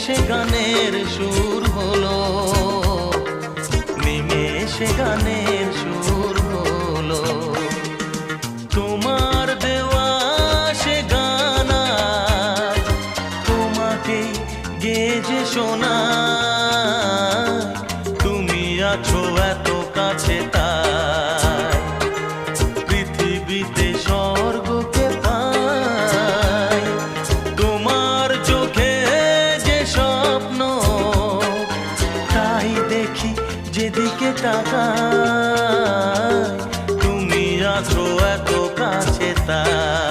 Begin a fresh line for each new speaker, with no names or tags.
নিমেষে গানের সুর হলো, নিমেষে গানের সুর হলো। তোমার দেওয়া সে গানা তোমাকে গেজে শোনা, তুমি আছো এত কাছে তাই পৃথিবীতে স্বর্গকে পাই। তোমার চোখে যে স্বপ্ন তাই দেখি যেদিকে তাকাই, তুমি আছো এত কাছে তাই।